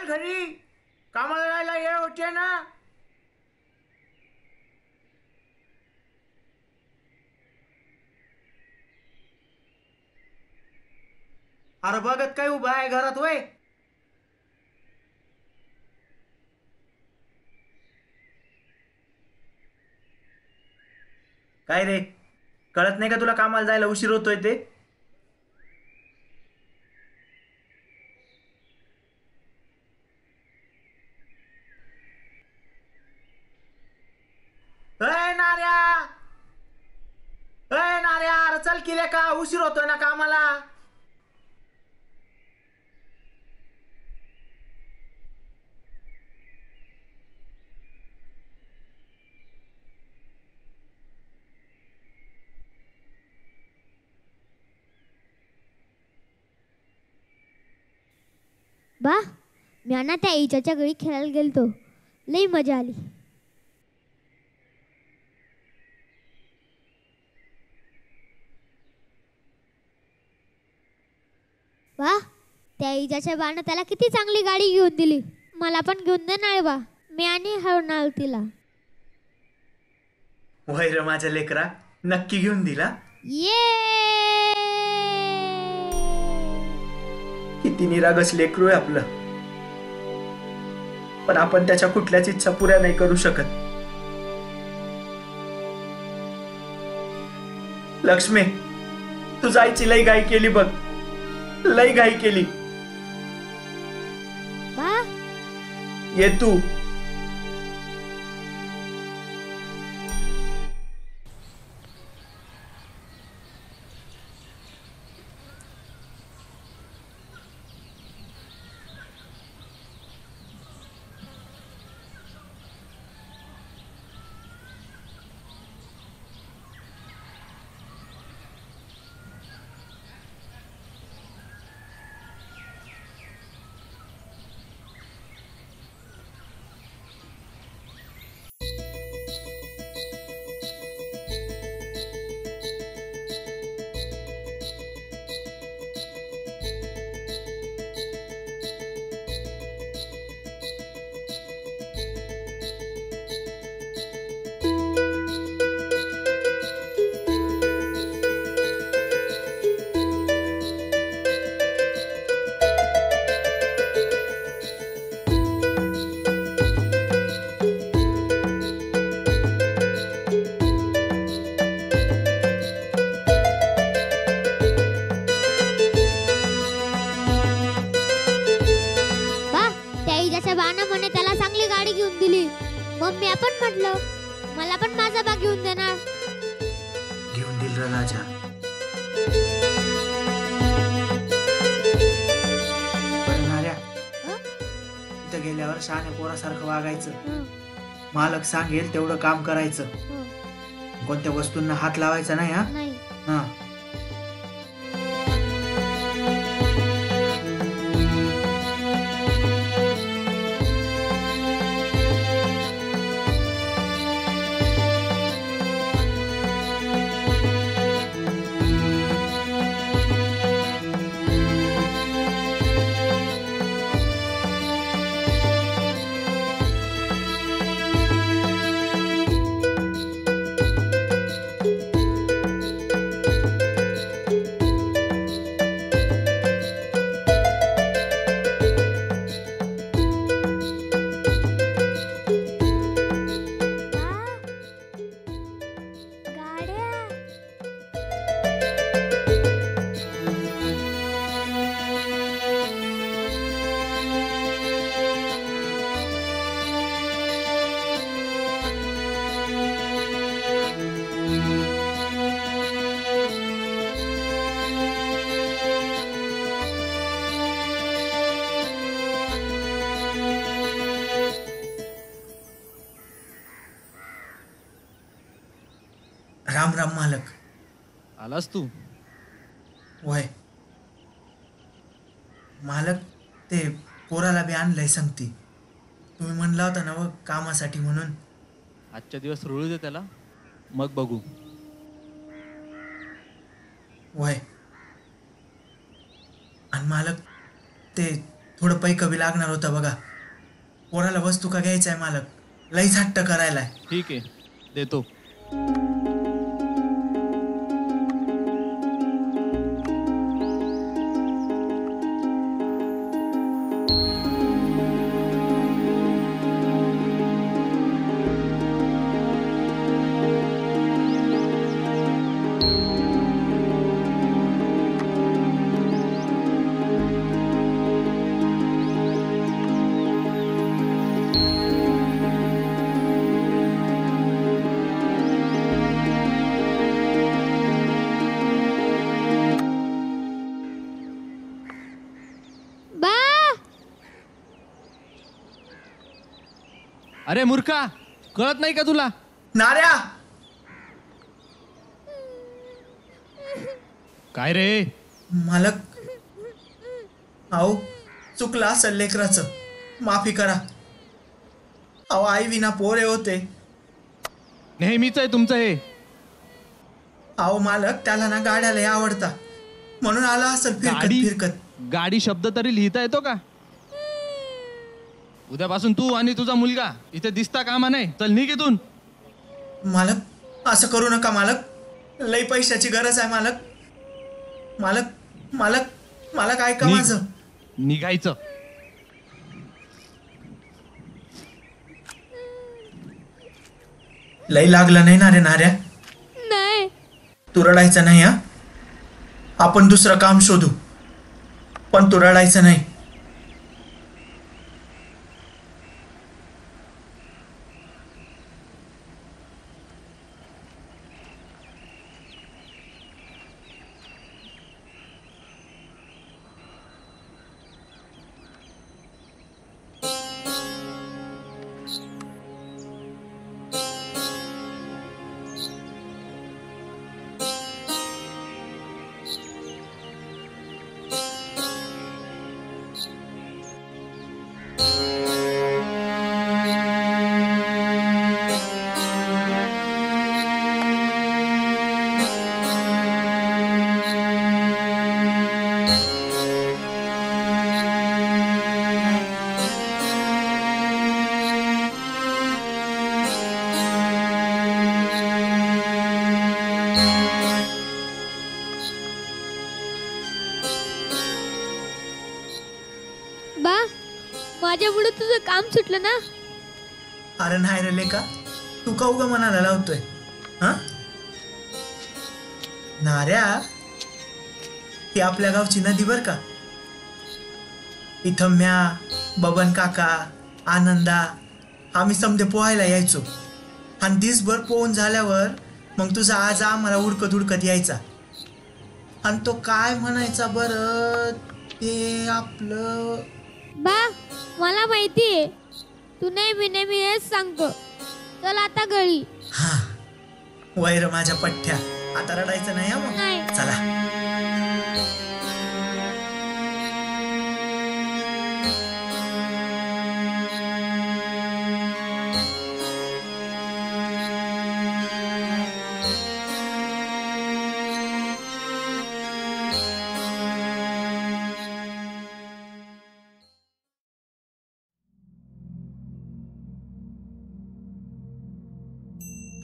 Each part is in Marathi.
चल घरी, कामाला जायला वेळ होते ना. अरे बघत काय उभा आहे घरात वय. काय रे, कळत नाही का तुला कामाला जायला उशीर होतोय ते? नार्या, नार्या, अरे चल केले का, उशीर होतोय ना कामाला. बा, मी ना त्या इजाच्या घरी खेळायला गेलतो, लई मजा आली. वा, त्या इजाच्या बानं त्याला किती चांगली गाडी घेऊन दिली. मला पण घेऊन दे ना बा, मी आणि हळणार तिला. वय रे माझ्या लेकरा, नक्की घेऊन दिला. ये किती निरागस लेकरू आहे आपलं, पण आपण त्याच्या कुठल्याच इच्छा पुऱ्या नाही करू शकत. लक्ष्मी, तू जायची लई घाई केली बघ, लई घाई केली. बा, ये तू. मग मी आपण म्हटलं मला पण माझा भाग घेऊन देणार. घेऊन दिल रे राजा. नार्या, इथं गेल्यावर शहाणे पोरासारखं वागायचं. मालक सांगेल तेवढं काम करायचं. कोणत्या वस्तूंना हात लावायचा नाही. हा. राम राम मालक. आलास तू? वय मालक, ते पोराला बी आणलंय सांगती. तुम्ही म्हणला होता ना व कामासाठी म्हणून. आजच्या दिवस रुळू दे त्याला, मग बघू. वय आणि मालक, ते थोडं पैकं बी लागणार होतं बघा. पोराला वस्तू का घ्यायचा आहे मालक, लईच हट्ट करायलाय. ठीक आहे, देतो. बा अरे मूर्खा, कळत नाही का तुला? नाऱ्या, काय रे? मालक अहो चुकलं असेल लेकराचं, माफी करा. अहो आई विना पोरे होते. नेहमीच आहे तुमचं हे. अहो मालक, त्याला ना गाड्या लय आवडता म्हणून आला असेल फिरकत गाडी फिरकत. गाडी शब्द तरी लिहिता येतो का? उद्यापासून तू आणि तुझा मुलगा इथे दिसता कामा नाही. चल निघ इथून. मालक असं करू नका मालक, लई पैशाची गरज आहे मालक. मालक मालक मालक ऐका निघ. माझं. निघायचं. लई लागलं नाही ना रे नाऱ्या? नाही. तू रडायचं नाही हा. आपण दुसरं काम शोधू, पण तू रडायचं नाही. बा माझ्यामुळे तुझं काम सुटलं ना? अरे नाही रे लेका, तू का उगा मनाला लावतोय हा? नाऱ्या ही आपल्या गावची नदी बर का. इथं म्या, बबन काका, आनंदा आम्ही समजे पोहायला यायचो. आणि दिसभर पोहून झाल्यावर मग तुझा आज आम्हाला उडकत उडकत यायचा. आणि तो काय म्हणायचा बरं ते आपलं. बा मला माहितीये, तू नेहमी नेहमी हेच सांगतो. चल आता घरी. हा वैर माझ्या पठ्ठ्या, आता रडायचं नाही हा मग. नाही. चला.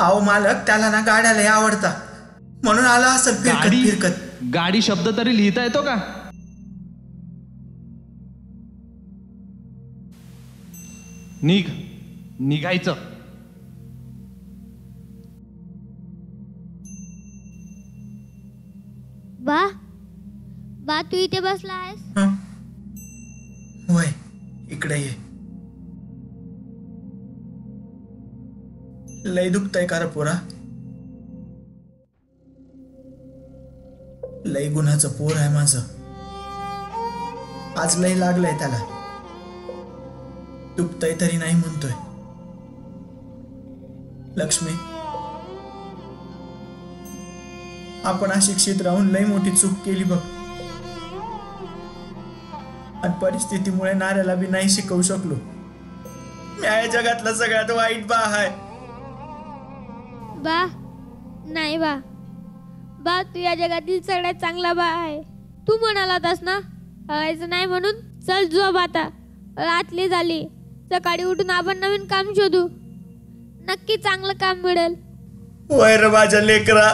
अहो मालक, त्याला ना गाड्या लय आवडता म्हणून आला असेल फिरकत गाडी फिरकत. गाडी शब्द तरी लिहिता येतो का? निघ. निघायचं. बा बा तू इथे बसला आहेस? हं? होय, इकडे ये. लय दुखतंय का रे पोरा? लय गुन्हाचं पोर आहे माझं. आज लय लागलंय त्याला. दुखतंय तरी नाही म्हणतोय. लक्ष्मी, आपण अशिक्षित राहून लय मोठी चूक केली बघ. आणि परिस्थितीमुळे नाऱ्याला बी नाही शिकवू शकलो. मी या जगातला सगळ्यात वाईट बा आहे. बा नाही बा, बा तू या जगातील सगळ्यात चांगला बा आहे. तू म्हणाला होतास ना हवायचं नाही म्हणून चल झोप आता. रात्री झाली. सकाळी उठून आपण नवीन काम शोधू. नक्की चांगलं काम मिळेल. वैर माझ्या लेकरा.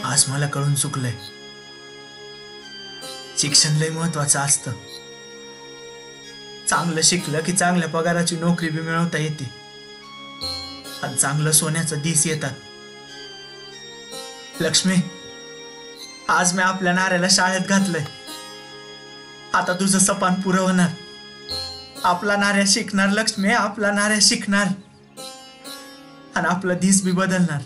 आज मला कळून चुकलंय. शिक्षण लय महत्वाचं असतं. चांगलं शिकलं की चांगल्या पगाराची नोकरी बी मिळवता येते आणि चांगलं सोन्याचं दिस येतात. लक्ष्मी, आज मी आपल्या नाऱ्याला शाळेत घातलंय. आता तुझं सपान पुरं होणार. आपला नाऱ्या शिकणार लक्ष्मी, आपला नाऱ्या शिकणार आणि आपला दिस बी बदलणार.